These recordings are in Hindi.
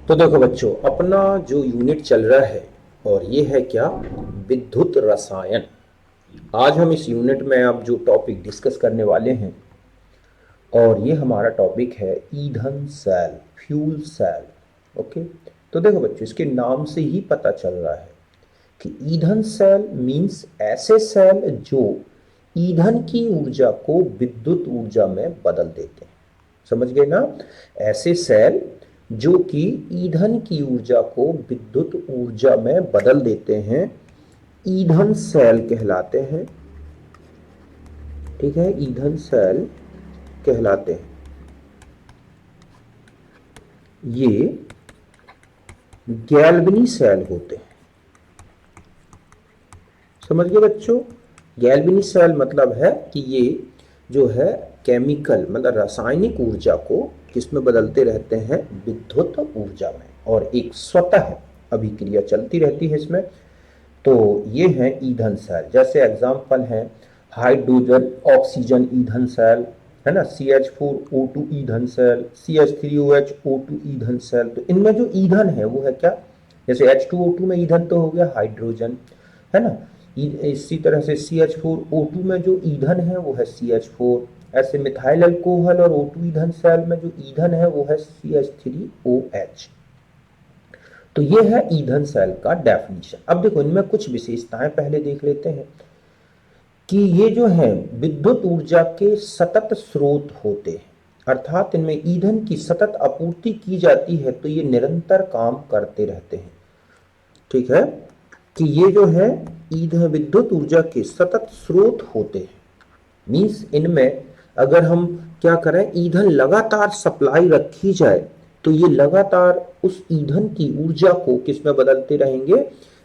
तो देखो बच्चों, अपना जो यूनिट चल रहा है और ये है क्या, विद्युत रसायन। आज हम इस यूनिट में अब जो टॉपिक डिस्कस करने वाले हैं, और ये हमारा टॉपिक है ईंधन सेल, फ्यूल सेल। ओके। तो देखो बच्चों, इसके नाम से ही पता चल रहा है कि ईंधन सेल मीन्स ऐसे सेल जो ईंधन की ऊर्जा को विद्युत ऊर्जा में बदल देते हैं। समझ गए ना? ऐसे सेल जो कि ईंधन की ऊर्जा को विद्युत ऊर्जा में बदल देते हैं, ईंधन सेल कहलाते हैं। ठीक है, ईंधन सेल कहलाते हैं। ये गैल्वेनी सेल होते हैं। समझ गए बच्चों? गैल्वेनी सेल मतलब है कि ये जो है केमिकल मतलब रासायनिक ऊर्जा को किसमें बदलते रहते हैं, विद्युत ऊर्जा में, और एक स्वतः अभिक्रिया चलती रहती है इसमें। तो ये है ईंधन सेल। जैसे एग्जांपल है हाइड्रोजन ऑक्सीजन ईंधन सेल, है ना, CH4O2 ईंधन सेल, CH3OH O2 ईंधन सेल। तो इनमें जो ईंधन है वो है क्या, जैसे H2O2 में ईंधन तो हो गया हाइड्रोजन, है ना। इसी तरह से CH4O2 में जो ईंधन है वो है CH4। ऐसे मिथाइल अल्कोहल और O2 ईंधन सेल में जो ईंधन है वो है CH3OH। तो ये है ईंधन सेल का डेफिनेशन। अब देखो, इनमें कुछ विशेषताएं पहले देख लेते हैं कि ये जो है विद्युत ऊर्जा के सतत स्रोत होते हैं, अर्थात इनमें ईंधन की सतत आपूर्ति की जाती है, तो ये निरंतर काम करते रहते हैं। ठीक है, कि ये जो है ईंधन विद्युत ऊर्जा के सतत स्रोत होते हैं। मीन्स इनमें अगर हम क्या करें, ईंधन लगातार सप्लाई रखी जाए तो ये लगातार उस ईंधन की ऊर्जा को किसमें बदलते रहेंगे,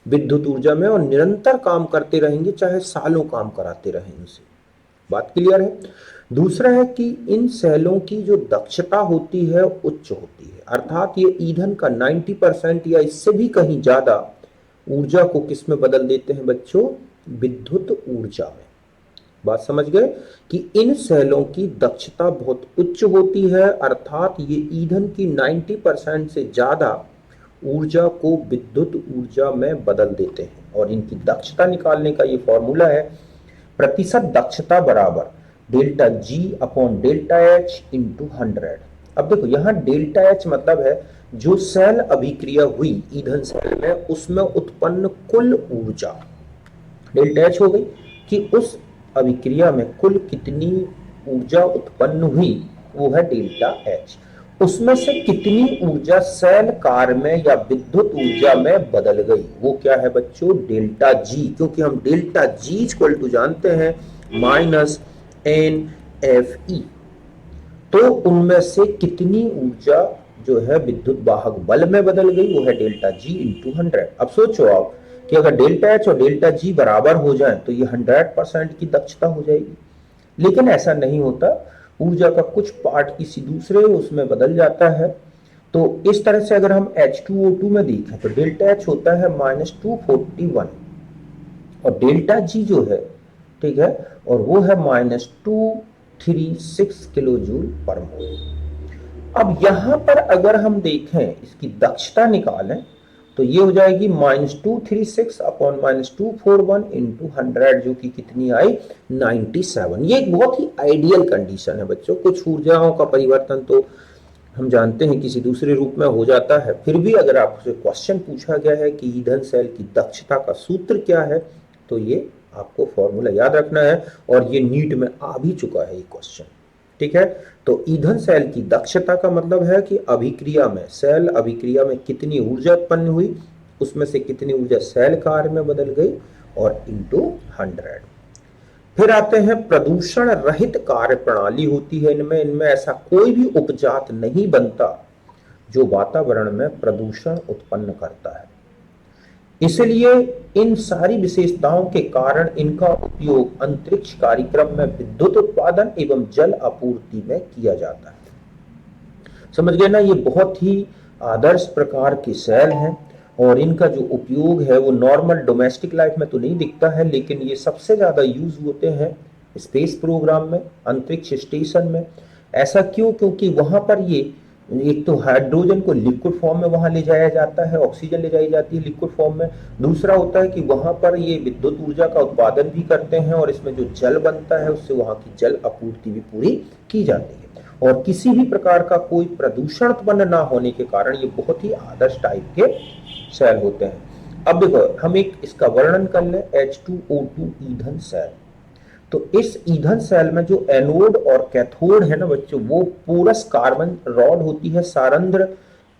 विद्युत ऊर्जा में, और निरंतर काम करते रहेंगे, चाहे सालों काम कराते रहें इनसे। बात क्लियर है? दूसरा है कि इन सेलों की जो दक्षता होती है उच्च होती है, अर्थात ये ईंधन का 90% या इससे भी कहीं ज्यादा ऊर्जा को किसमें बदल देते हैं बच्चों, विद्युत ऊर्जा में। बात समझ गए कि इन सेलों की दक्षता बहुत उच्च होती है, अर्थात ये ईंधन की 90% से ज्यादा ऊर्जा को विद्युत ऊर्जा में बदल देते हैं। और इनकी दक्षता निकालने का ये फॉर्मूला है, प्रतिशत दक्षता बराबर delta G upon delta H into 100। अब देखो, यहाँ डेल्टा एच मतलब है जो सेल अभिक्रिया हुई ईंधन सेल में उसमें उत्पन्न कुल ऊर्जा, डेल्टा एच हो गई कि उस अभिक्रिया में कुल कितनी ऊर्जा उत्पन्न हुई, वो है डेल्टा एच। उसमें से कितनी ऊर्जा सेल कार्य में या विद्युत ऊर्जा में बदल गई, वो क्या है बच्चों, डेल्टा जी। क्योंकि हम डेल्टा जी इक्वल टू जानते हैं माइनस एन एफ ई। तो उनमें से कितनी ऊर्जा जो है विद्युत वाहक बल में बदल गई, वो है डेल्टा जी इंटू 100। अब सोचो आप कि अगर डेल्टा एच और डेल्टा जी बराबर हो जाए तो ये 100% की दक्षता हो जाएगी, लेकिन ऐसा नहीं होता। ऊर्जा का कुछ पार्ट किसी दूसरे उसमें बदल जाता है। तो इस तरह से अगर हम H2O2 में देखें तो डेल्टा एच होता है -241 और डेल्टा जी जो है, ठीक है, और वो है -236 किलो जूल पर मोल। अब यहां पर अगर हम देखें इसकी दक्षता निकालें तो ये हो जाएगी -236 अपॉन -241 इंटू 100, जो कि कितनी आई, 97। ये एक बहुत ही आइडियल कंडीशन है बच्चों। कुछ ऊर्जाओं का परिवर्तन तो हम जानते हैं किसी दूसरे रूप में हो जाता है, फिर भी अगर आपसे क्वेश्चन पूछा गया है कि ईंधन सेल की दक्षता का सूत्र क्या है, तो ये आपको फॉर्मूला याद रखना है, और ये नीट में आ भी चुका है ये क्वेश्चन। ठीक है, तो ईंधन सेल की दक्षता का मतलब है कि अभिक्रिया में, सेल अभिक्रिया में कितनी ऊर्जा उत्पन्न हुई, उसमें से कितनी ऊर्जा सेल कार्य में बदल गई, और इंटू 100। फिर आते हैं प्रदूषण रहित कार्य प्रणाली होती है इनमें। इनमें ऐसा कोई भी उपजात नहीं बनता जो वातावरण में प्रदूषण उत्पन्न करता है। इसलिए इन सारी विशेषताओं के कारण इनका उपयोग अंतरिक्ष कार्यक्रम में विद्युत उत्पादन एवं जल आपूर्ति में किया जाता है। समझ गए ना? ये बहुत ही आदर्श प्रकार के सेल हैं, और इनका जो उपयोग है वो नॉर्मल डोमेस्टिक लाइफ में तो नहीं दिखता है, लेकिन ये सबसे ज्यादा यूज होते हैं स्पेस प्रोग्राम में, अंतरिक्ष स्टेशन में। ऐसा क्यों? क्योंकि वहां पर ये एक तो हाइड्रोजन को लिक्विड फॉर्म में वहां ले जाया जाता है, ऑक्सीजन ले जाई जाती है लिक्विड फॉर्म में। दूसरा होता है कि वहां पर ये विद्युत ऊर्जा का उत्पादन भी करते हैं और इसमें जो जल बनता है उससे वहां की जल आपूर्ति भी पूरी की जाती है। और किसी भी प्रकार का कोई प्रदूषण उत्पन्न ना होने के कारण ये बहुत ही आदर्श टाइप के सेल होते हैं। अब देखो हम एक इसका वर्णन कर लें, H2O2 ईंधन सेल। तो इस ईंधन सेल में जो एनोड और कैथोड है ना बच्चों, वो पूरस कार्बन रॉड होती है, सारंध्र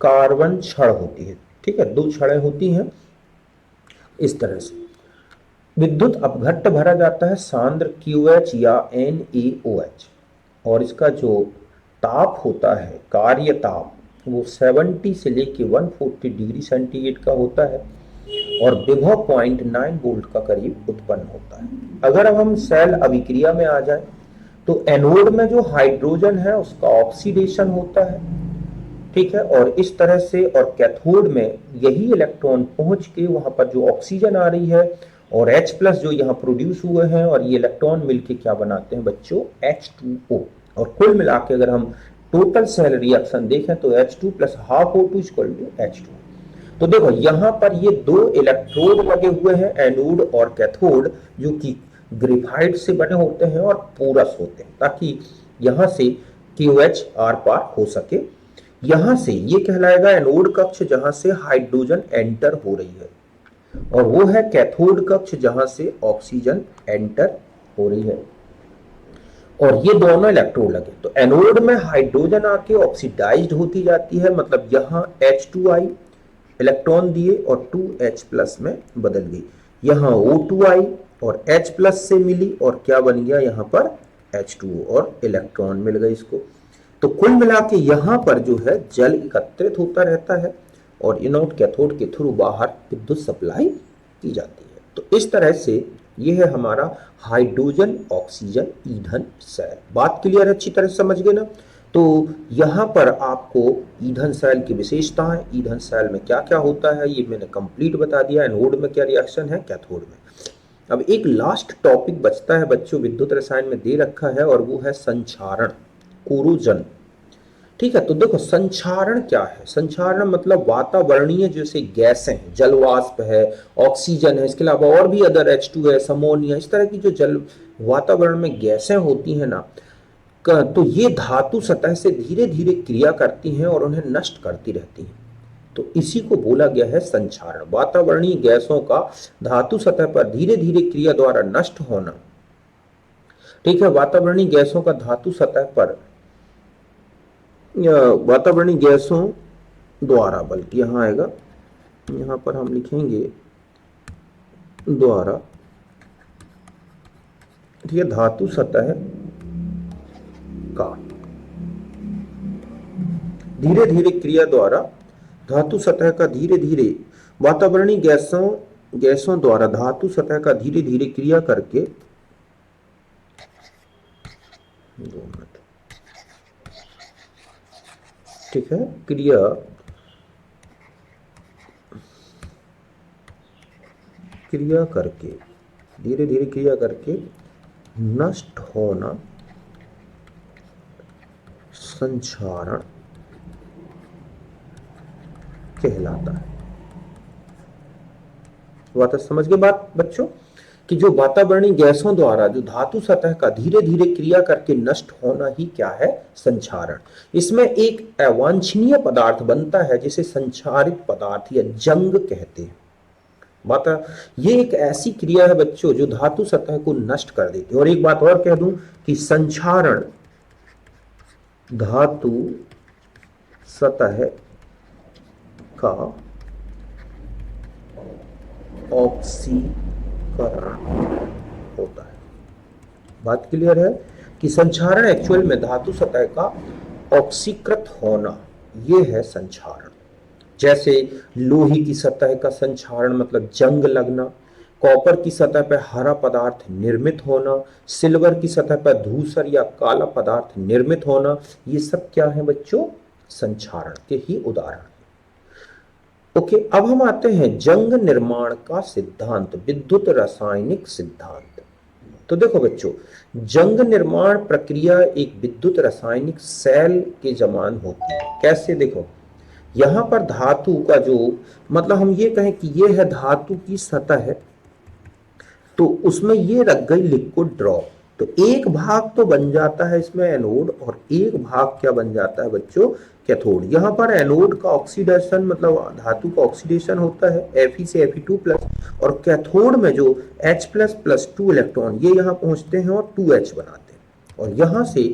कार्बन छड़ होती है। ठीक है, दो छड़ें होती हैं इस तरह से। विद्युत अपघट्ट भरा जाता है सांद्र QH या NaOH, और इसका जो ताप होता है, कार्य ताप, वो 70 से लेके 140 डिग्री सेंटीग्रेड का होता है और विभव 0.9 वोल्ट का करीब उत्पन्न होता है। अगर अब हम सेल अभिक्रिया में आ जाए तो एनोड में जो हाइड्रोजन है उसका ऑक्सीडेशन होता है, ठीक है, और इस तरह से, और कैथोड में यही इलेक्ट्रॉन पहुंच के वहां पर जो ऑक्सीजन आ रही है और H प्लस जो यहाँ प्रोड्यूस हुए हैं, और ये इलेक्ट्रॉन मिलके क्या बनाते हैं बच्चों, H2O। और कुल मिला के अगर हम टोटल सेल रिएक्शन देखें तो H2 plus half O2 equal to H2। तो देखो यहां पर ये दो इलेक्ट्रोड लगे हुए हैं, एनोड और कैथोड, जो कि ग्रेफाइट से बने होते हैं और पोरस होते हैं, ताकि यहां से KOH आर पार हो सके। यहां से ये कहलाएगा एनोड कक्ष जहां से हाइड्रोजन एंटर हो रही है, और वो है कैथोड कक्ष जहां से ऑक्सीजन एंटर हो रही है। और ये दोनों इलेक्ट्रोड लगे तो एनोड में हाइड्रोजन आके ऑक्सीडाइज्ड होती जाती है, मतलब यहां H2 इलेक्ट्रॉन दिए और 2H प्लस में बदल गई। यहां O2 आई और H प्लस से मिली और क्या बन गया यहाँ पर H2O, और इलेक्ट्रॉन मिल गए इसको। तो कुल मिला के यहाँ पर जो है जल एकत्रित होता रहता है और एनोड कैथोड के थ्रू बाहर विद्युत सप्लाई की जाती है। तो इस तरह से ये है हमारा हाइड्रोजन ऑक्सीजन ईंधन सेल। बात क्लियर है, अच्छी तरह से समझ गए ना। तो यहाँ पर आपको ईंधन सेल की विशेषताएं, ईंधन सेल में क्या क्या होता है, ये मैंने कंप्लीट बता दिया। एनोड में क्या रिएक्शन है, कैथोड में। अब एक लास्ट टॉपिक बचता है बच्चों, विद्युत रसायन में दे रखा है, और वो है संक्षारण, कोरोजन। ठीक है, तो देखो संक्षारण क्या है। संक्षारण मतलब वातावरणीय जैसे गैसें हैं, जल वाष्प है, ऑक्सीजन है, इसके अलावा और भी अदर H2 है, अमोनिया, इस तरह की जो जल वातावरण में गैसें होती हैं ना, तो ये धातु सतह से धीरे धीरे क्रिया करती हैं और उन्हें नष्ट करती रहती हैं। तो इसी को बोला गया है संक्षारण। वातावरणीय गैसों का धातु सतह पर धीरे धीरे क्रिया द्वारा नष्ट होना। ठीक है, वातावरणीय गैसों का धातु सतह पर, वातावरणीय गैसों द्वारा, बल्कि यहां आएगा, यहां पर हम लिखेंगे द्वारा, ठीक है, धातु सतह का धीरे धीरे क्रिया द्वारा, धातु सतह का धीरे धीरे, वातावरणीय गैसों द्वारा धातु सतह का धीरे धीरे क्रिया करके, 2 मिनट, ठीक है, क्रिया करके, धीरे धीरे क्रिया करके नष्ट होना संक्षारण कहलाता है। बात समझ गए बात बच्चों, कि जो वातावरणीय गैसों द्वारा जो धातु सतह का धीरे धीरे क्रिया करके नष्ट होना ही क्या है, संक्षारण। इसमें एक अवांछनीय पदार्थ बनता है जिसे संक्षारित पदार्थ या जंग कहते हैं। बात, ये एक ऐसी क्रिया है बच्चों जो धातु सतह को नष्ट कर देती है। और एक बात और कह दूं कि संक्षारण धातु सतह का ऑक्सीकरण होता है। बात क्लियर है कि संक्षारण एक्चुअल में धातु सतह का ऑक्सीकृत होना, यह है संक्षारण। जैसे लोहे की सतह का संक्षारण मतलब जंग लगना, कॉपर की सतह पर हरा पदार्थ निर्मित होना, सिल्वर की सतह पर धूसर या काला पदार्थ निर्मित होना, ये सब क्या है बच्चों, संक्षारण के ही उदाहरण। ओके, अब हम आते हैं जंग निर्माण का सिद्धांत, विद्युत रासायनिक सिद्धांत। तो देखो बच्चों, जंग निर्माण प्रक्रिया एक विद्युत रासायनिक सेल के समान होती है। कैसे? देखो, यहां पर धातु का जो, मतलब हम ये कहें कि ये है धातु की सतह है, तो उसमें ये रख गई लिक्विड ड्रॉप, तो एक भाग तो बन जाता है इसमें एनोड और एक भाग क्या बन जाता है बच्चों? कैथोड। यहाँ पर एनोड का ऑक्सीडेशन, मतलब धातु का ऑक्सीडेशन होता है Fe से Fe2+, और कैथोड में जो H++2 इलेक्ट्रॉन ये यहाँ पहुंचते हैं और 2H बनाते हैं, और यहाँ से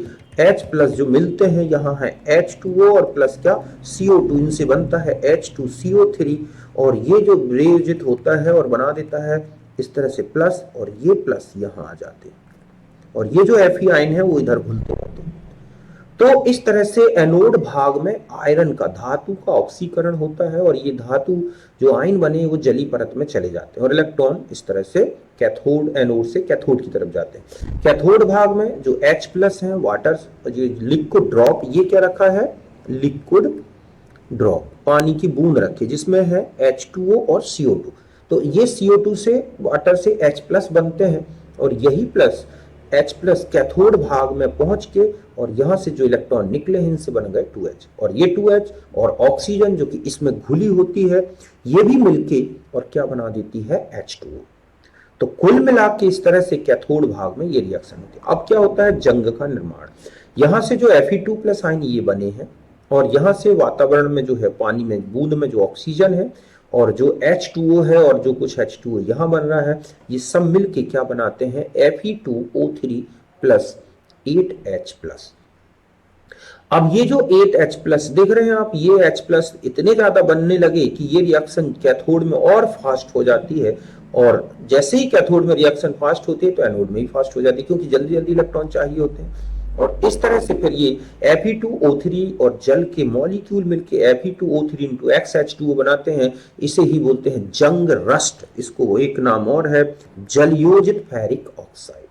H+ जो मिलते हैं यहाँ है H2O और प्लस क्या? CO2, इनसे बनता है H2CO3, और ये जो वियोजित होता है और बना देता है इस तरह से प्लस, और ये प्लस यहाँ आ जाते हैं, और ये जो Fe आयन है वो इधर घुलते रहते हैं। तो इस तरह से एनोड भाग में आयरन का, धातु का ऑक्सीकरण होता है, और ये धातु जो आयन बने वो जली परत में चले जाते हैं, और इलेक्ट्रॉन इस तरह से कैथोड, एनोड से कैथोड की तरफ जाते हैं। कैथोड भाग में जो H+ है, वाटर, जो लिक्विड ड्रॉप, ये क्या रखा है? लिक्विड ड्रॉप, पानी की बूंद रखी जिसमें है H2O और CO2, तो ये CO2 से, वाटर से H+ बनते हैं, और यही प्लस H+ कैथोड भाग में पहुंच के, और यहां से जो इलेक्ट्रॉन निकले हैं इनसे बन गए 2H, और ये 2H और ऑक्सीजन जो कि इसमें घुली होती है ये भी मिलके और क्या बना देती है? H2O। तो कुल मिला के इस तरह से कैथोड भाग में ये रिएक्शन होती है। अब क्या होता है? जंग का निर्माण। यहां से जो Fe2+ आयन ये बने हैं, और यहां से वातावरण में जो है पानी में बूंद में जो ऑक्सीजन है और जो H2O है और जो कुछ H2O यहां बन रहा है, ये सब मिलके क्या बनाते हैं? Fe2O3 plus 8H+। अब ये जो 8H+ देख रहे हैं आप, ये H+ इतने ज्यादा बनने लगे कि ये रिएक्शन कैथोड में और फास्ट हो जाती है, और जैसे ही कैथोड में रिएक्शन फास्ट होती है तो एनोड में भी फास्ट हो जाती है, क्योंकि जल्दी जल्दी इलेक्ट्रॉन चाहिए होते हैं। और इस तरह से फिर ये Fe2O3 और जल के मॉलिक्यूल मिलके Fe2O3 into XH2O बनाते हैं, इसे ही बोलते हैं जंग रस्ट। इसको एक नाम और है जलयोजित फेरिक ऑक्साइड।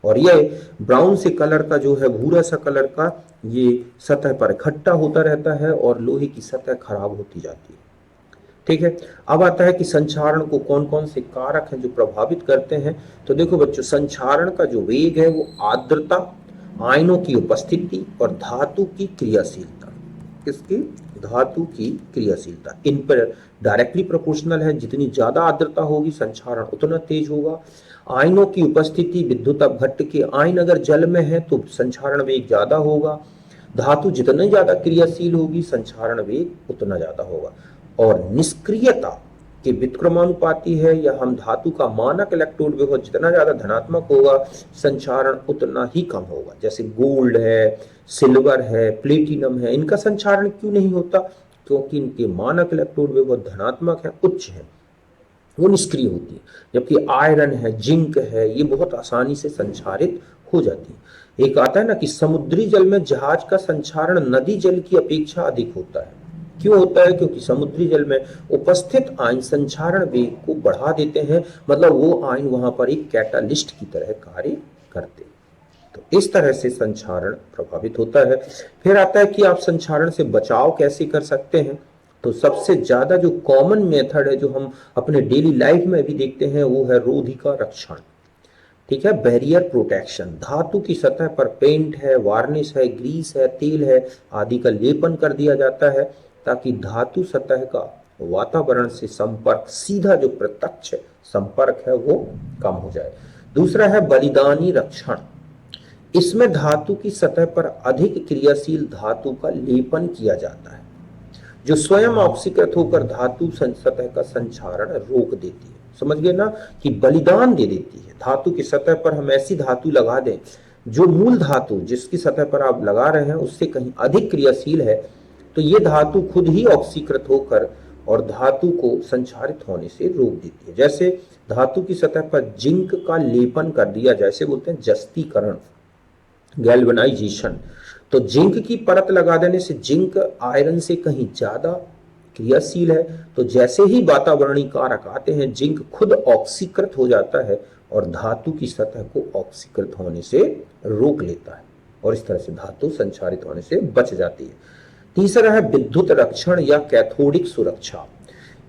और ये ब्राउन से कलर का जो है, भूरा सा कलर का, ये सतह पर इकट्ठा होता रहता है और लोहे की सतह खराब होती जाती है। ठीक है, अब आता है कि संक्षारण को कौन कौन से कारक हैं जो प्रभावित करते हैं। तो देखो बच्चों, संक्षारण का जो वेग है वो आर्द्रता, आयनों की उपस्थिति और धातु की क्रियाशीलता, किसकी? धातु की क्रियाशीलता, इन पर डायरेक्टली प्रोपोर्शनल है। जितनी ज्यादा आर्द्रता होगी संक्षारण उतना तेज होगा। आयनों की उपस्थिति, विद्युत अपघट्ट के आयन अगर जल में है तो संक्षारण वेग ज्यादा होगा। धातु जितनी ज्यादा क्रियाशील होगी संक्षारण वेग उतना ज्यादा होगा। और निष्क्रियता के व्युत्क्रमानुपाती है, या हम धातु का मानक इलेक्ट्रोड विभव जितना ज्यादा धनात्मक होगा संक्षारण उतना ही कम होगा। जैसे गोल्ड है, सिल्वर है, प्लेटिनम है, इनका संक्षारण क्यों नहीं होता? क्योंकि इनके मानक इलेक्ट्रोड विभव धनात्मक है, उच्च है, वो निष्क्रिय होती है। जबकि आयरन है, जिंक है, ये बहुत आसानी से संक्षारित हो जाती है। एक आता है ना कि समुद्री जल में जहाज का संक्षारण नदी जल की अपेक्षा अधिक होता है। क्यों होता है? क्योंकि समुद्री जल में उपस्थित आयन संक्षारण वेग को बढ़ा देते हैं, मतलब वो आयन वहां पर एक कैटालिस्ट की तरह कार्य करते हैं। तो इस तरह से संक्षारण प्रभावित होता है। फिर आता है कि आप संक्षारण से बचाव कैसे कर सकते हैं। तो सबसे ज्यादा जो कॉमन मेथड है, जो हम अपने डेली लाइफ में भी देखते हैं, वो है रोधिका रक्षण। ठीक है, बैरियर प्रोटेक्शन। धातु की सतह पर पेंट है, वार्निश है, ग्रीस है, तेल है आदि का लेपन कर दिया जाता है, ताकि धातु सतह का वातावरण से संपर्क, सीधा जो प्रत्यक्ष संपर्क है वो कम हो जाए। दूसरा है बलिदानी रक्षण। इसमें धातु की सतह पर अधिक क्रियाशील धातु का लेपन किया जाता है, जो स्वयं ऑक्सीकृत होकर धातु सतह का संक्षारण रोक देती है। समझ गए ना, कि बलिदान दे देती है। धातु की सतह पर हम ऐसी धातु लगा दें जो मूल धातु जिसकी सतह पर आप लगा रहे हैं उससे कहीं अधिक क्रियाशील है, तो ये धातु खुद ही ऑक्सीकृत होकर और धातु को संक्षारित होने से रोक देती है। जैसे धातु की सतह पर जिंक का लेपन कर दिया, जैसे बोलते हैं जस्तीकरण, गैल्वेनाइजेशन। तो जिंक की परत लगा देने से जिंक आयरन से कहीं ज्यादा क्रियाशील है, तो जैसे ही वातावरणीय कारक आते हैं जिंक खुद ऑक्सीकृत हो जाता है और धातु की सतह को ऑक्सीकृत होने से रोक लेता है, और इस तरह से धातु संक्षारित होने से बच जाती है। तीसरा है विद्युत रक्षण या कैथोडिक सुरक्षा।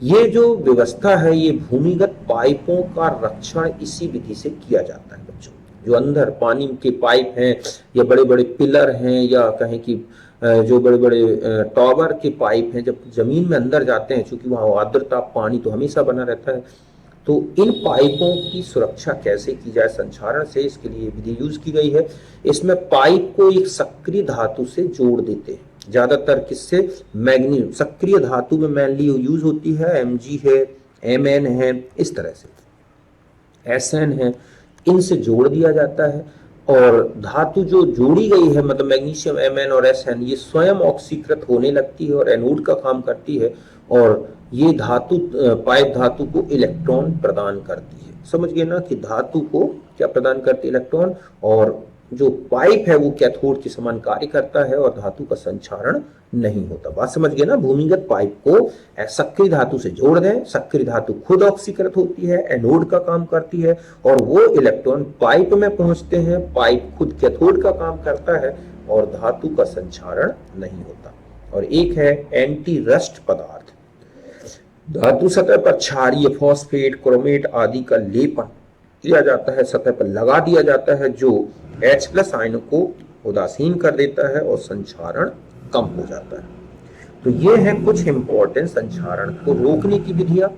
ये जो व्यवस्था है ये भूमिगत पाइपों का रक्षण इसी विधि से किया जाता है बच्चों। जो अंदर पानी के पाइप हैं या बड़े बड़े पिलर हैं या कहें कि जो बड़े बड़े टॉवर के पाइप हैं, जब जमीन में अंदर जाते हैं, चूंकि वहां आर्द्रता पानी तो हमेशा बना रहता है, तो इन पाइपों की सुरक्षा कैसे की जाए संक्षारण से, इसके लिए विधि यूज की गई है। इसमें पाइप को एक सक्रिय धातु से जोड़ देते हैं, ज्यादातर किससे, मैग्नीशियम सक्रिय धातु में मेनली यूज होती है, Mg है, Mn है, इस तरह से Sn है, इनसे जोड़ दिया जाता है। और धातु जो जोड़ी गई है, मतलब मैग्नीशियम Mn और Sn, ये स्वयं ऑक्सीकृत होने लगती है और एनोड का काम करती है, और ये धातु पाइप धातु को इलेक्ट्रॉन प्रदान करती है। समझ गए ना कि धातु को क्या प्रदान करती है, इलेक्ट्रॉन, और जो पाइप है वो कैथोड के समान कार्य करता है और धातु का संक्षारण नहीं होता। बात समझ गए ना। भूमिगत पाइप को सक्रिय धातु से जोड़ दें, सक्रिय धातु खुद ऑक्सीकृत होती है, एनोड का काम करती है, और वो इलेक्ट्रॉन पाइप में पहुंचते हैं, पाइप खुद कैथोड का काम करता है और धातु का संक्षारण नहीं होता। और एक है एंटी रस्ट पदार्थ। धातु सतह पर क्षारीय, फॉस्फेट, क्रोमेट आदि का लेपन किया जाता है, सतह पर लगा दिया जाता है, जो H+ आयनों को उदासीन कर देता है और संक्षारण कम हो जाता है। तो ये है कुछ इंपॉर्टेंट संक्षारण को रोकने की विधियां,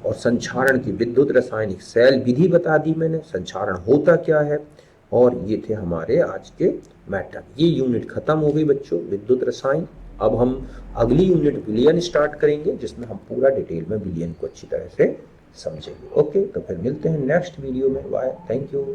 और संक्षारण की विद्युत रासायनिक सेल विधि बता दी मैंने, संक्षारण होता क्या है, और ये थे हमारे आज के मैटर। ये यूनिट खत्म हो गई बच्चों, विद्युत रसायन। अब हम अगली यूनिट विलयन स्टार्ट करेंगे, जिसमें हम पूरा डिटेल में विलयन को अच्छी तरह से समझेंगे। ओके, तो फिर मिलते हैं नेक्स्ट वीडियो में। Bye, thank you.